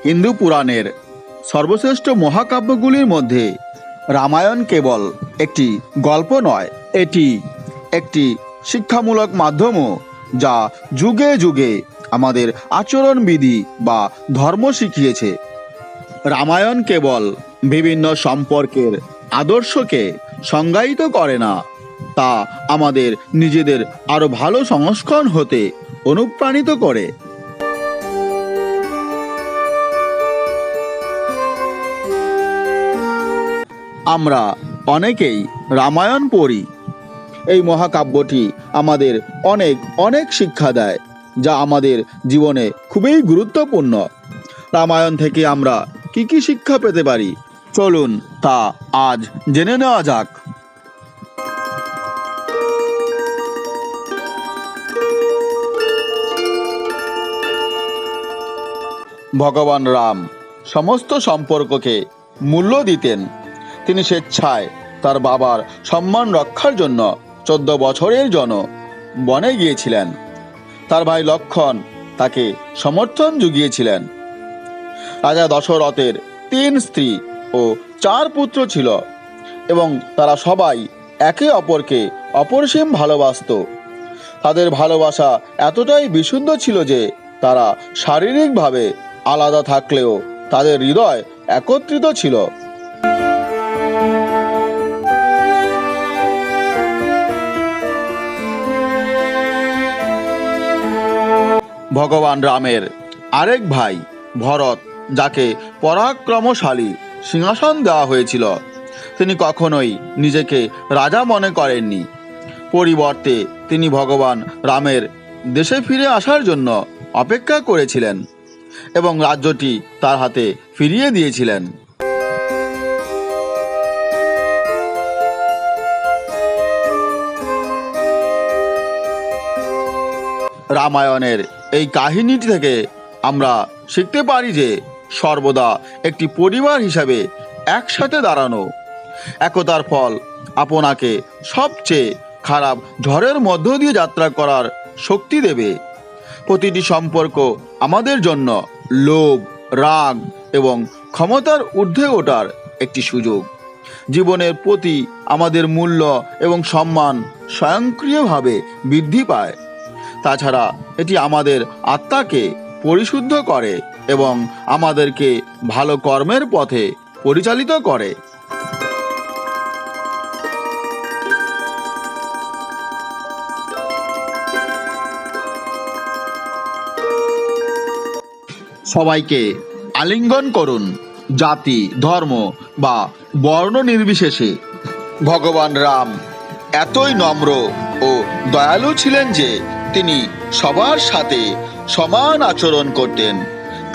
হিন্দু পুরাণের সর্বশ্রেষ্ঠ মহাকাব্যগুলির মধ্যে রামায়ণ কেবল একটি গল্প নয়, এটি একটি শিক্ষামূলক মাধ্যমও, যা যুগে যুগে আমাদের আচরণবিধি বা ধর্ম শিখিয়েছে। রামায়ণ কেবল বিভিন্ন সম্পর্কের আদর্শকে সংজ্ঞায়িত করে না, তা আমাদের নিজেদের আরও ভালো সংস্করণ হতে অনুপ্রাণিত করে। আমরা অনেকেই রামায়ণ পড়ি। এই মহাকাব্যটি আমাদের অনেক অনেক শিক্ষা দেয়, যা আমাদের জীবনে খুবই গুরুত্বপূর্ণ। রামায়ণ থেকে আমরা কি কি শিক্ষা পেতে পারি, চলুন তা আজ জেনে নেওয়া যাক। ভগবান রাম সমস্ত সম্পর্ককে মূল্য দিতেন। তিনি স্বেচ্ছায় তার বাবার সম্মান রক্ষার জন্য 14 বছরের জন্য বনে গিয়েছিলেন। তার ভাই লক্ষ্মণ তাকে সমর্থন জুগিয়েছিলেন। রাজা দশরথের 3 স্ত্রী ও 4 পুত্র ছিল এবং তারা সবাই একে অপরকে অপরিসীম ভালোবাসত। তাদের ভালোবাসা এতটাই বিশুদ্ধ ছিল যে তারা শারীরিকভাবে আলাদা থাকলেও তাদের হৃদয় একত্রিত ছিল। ভগবান রামের আরেক ভাই ভরত, যাকে পরাক্রমশালী সিংহাসন দেওয়া হয়েছিল, তিনি কখনোই নিজেকে রাজা মনে করেননি। পরিবর্তে তিনি ভগবান রামের দেশে ফিরে আসার জন্য অপেক্ষা করেছিলেন এবং রাজ্যটি তার হাতে ফিরিয়ে দিয়েছিলেন। রামায়ণের এই কাহিনীটি থেকে আমরা শিখতে পারি যে সর্বদা একটি পরিবার হিসাবে একসাথে দাঁড়ানো একতার ফল আপনাকে সবচেয়ে খারাপ ঝড়ের মধ্য দিয়ে যাত্রা করার শক্তি দেবে। প্রতিটি সম্পর্ক আমাদের জন্য লোভ, রাগ এবং ক্ষমতার ঊর্ধ্বে ওঠার একটি সুযোগ। জীবনের প্রতি আমাদের মূল্য এবং সম্মান স্বয়ংক্রিয়ভাবে বৃদ্ধি পায়। তাছাড়া এটি আমাদের আত্মাকে পরিশুদ্ধ করে এবং আমাদেরকে ভালো কর্মের পথে পরিচালিত করে। সবাইকে আলিঙ্গন করুন, জাতি, ধর্ম বা বর্ণ নির্বিশেষে। ভগবান রাম এতই নম্র ও দয়ালু ছিলেন যে তিনি সবার সাথে সমান আচরণ করতেন।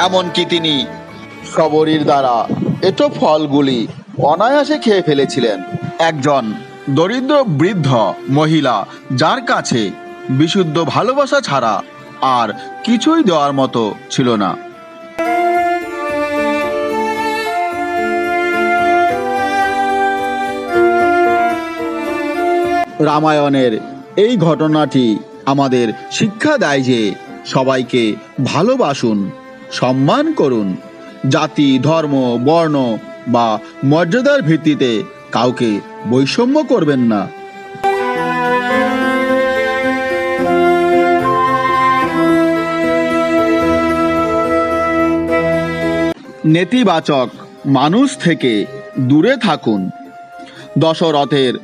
এমনকি তিনি সবরীর দ্বারা এটো ফলগুলি অনায়াসে খেয়ে ফেলেছিলেন। একজন দরিদ্র বৃদ্ধ মহিলা, যার কাছে বিশুদ্ধ ভালোবাসা ছাড়া আর কিছুই দেওয়ার মতো ছিল না। রামায়ণের এই ঘটনাটি আমাদের শিক্ষা দেয় যে সবাইকে ভালোবাসুন, সম্মান করুন। জাতি, ধর্ম, বর্ণ বা মর্যাদার ভিত্তিতে কাউকে বৈষম্য করবেন না। নেতিবাচক মানুষ থেকে দূরে থাকুন। দশরথের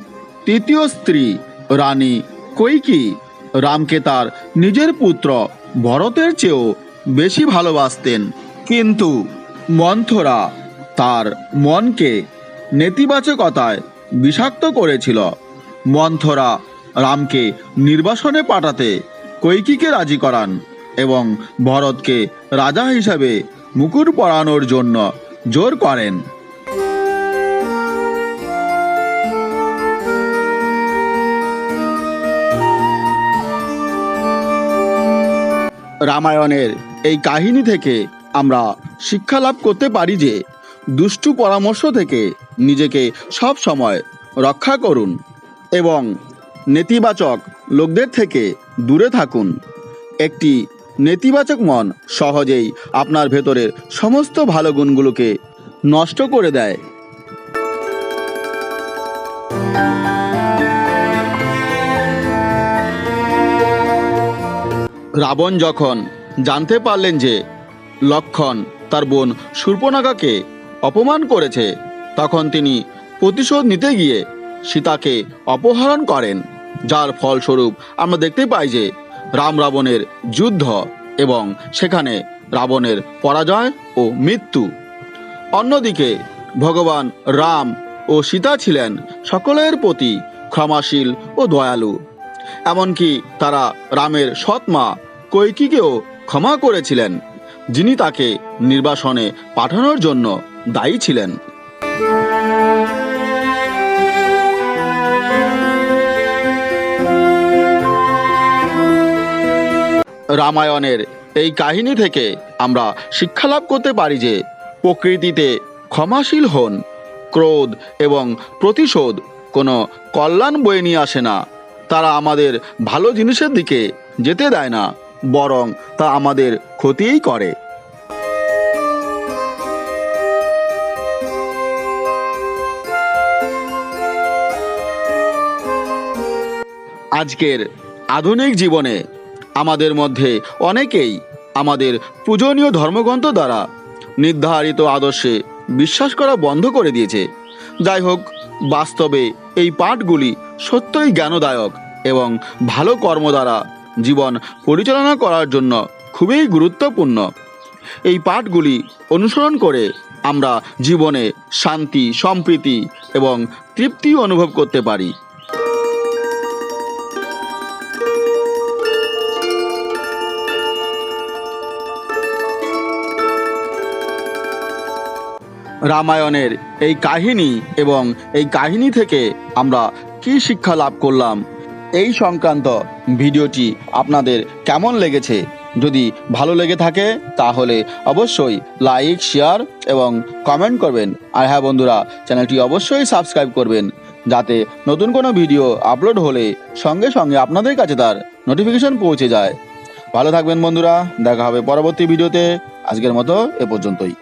3য় স্ত্রী রানী কৈকেয়ী রামকে তার নিজের পুত্র ভরতের চেয়েও বেশি ভালোবাসতেন, কিন্তু মন্থরা তার মনকে নেতিবাচকতায় বিষাক্ত করেছিল। মন্থরা রামকে নির্বাসনে পাঠাতে কৈকেয়ীকে রাজি করান এবং ভরতকে রাজা হিসাবে মুকুট পরানোর জন্য জোর করেন। রামায়ণের এই কাহিনী থেকে আমরা শিক্ষা লাভ করতে পারি যে দুষ্টু পরামর্শ থেকে নিজেকে সব সময় রক্ষা করুন এবং নেতিবাচক লোকদের থেকে দূরে থাকুন। একটি নেতিবাচক মন সহজেই আপনার ভেতরের সমস্ত ভালো গুণগুলোকে নষ্ট করে দেয়। রাবণ যখন জানতে পারলেন যে লক্ষ্মণ তার বোন শূর্পণখাকে অপমান করেছে, তখন তিনি প্রতিশোধ নিতে গিয়ে সীতাকে অপহরণ করেন, যার ফলস্বরূপ আমরা দেখতে পাই যে রাম রাবণের যুদ্ধ এবং সেখানে রাবণের পরাজয় ও মৃত্যু। অন্যদিকে ভগবান রাম ও সীতা ছিলেন সকলের প্রতি ক্ষমাশীল ও দয়ালু। এমনকি তারা রামের সৎ মা কৈকেয়ীকেও ক্ষমা করেছিলেন, যিনি তাকে নির্বাসনে পাঠানোর জন্য দায়ী ছিলেন। রামায়ণের এই কাহিনী থেকে আমরা শিক্ষা লাভ করতে পারি যে প্রকৃতিতে ক্ষমাশীল হন। ক্রোধ এবং প্রতিশোধ কোনো কল্যাণ বয়ে নিয়ে আসে না। তারা আমাদের ভালো জিনিসের দিকে যেতে দেয় না, বরং তা আমাদের ক্ষতিই করে। আজকের আধুনিক জীবনে আমাদের মধ্যে অনেকেই আমাদের পূজনীয় ধর্মগ্রন্থ দ্বারা নির্ধারিত আদর্শে বিশ্বাস করা বন্ধ করে দিয়েছে। যাই হোক, বাস্তবে এই পাঠগুলি সত্যই জ্ঞানদায়ক এবং ভালো কর্ম দ্বারা জীবন পরিচালনা করার জন্য খুবই গুরুত্বপূর্ণ। এই পাঠগুলি অনুসরণ করে আমরা জীবনে শান্তি, সম্প্রীতি এবং তৃপ্তি অনুভব করতে পারি। রামায়ণের এই কাহিনী এবং এই কাহিনী থেকে আমরা কি শিক্ষা লাভ করলাম, এই সংক্রান্ত ভিডিওটি আপনাদের কেমন লেগেছে? যদি ভালো লেগে থাকে তাহলে অবশ্যই লাইক, শেয়ার এবং কমেন্ট করবেন। আর হ্যাঁ বন্ধুরা, চ্যানেলটি অবশ্যই সাবস্ক্রাইব করবেন, যাতে নতুন কোনো ভিডিও আপলোড হলে সঙ্গে সঙ্গে আপনাদের কাছে তার নোটিফিকেশন পৌঁছে যায়। ভালো থাকবেন বন্ধুরা, দেখা হবে পরবর্তী ভিডিওতে। আজকের মতো এ পর্যন্তই।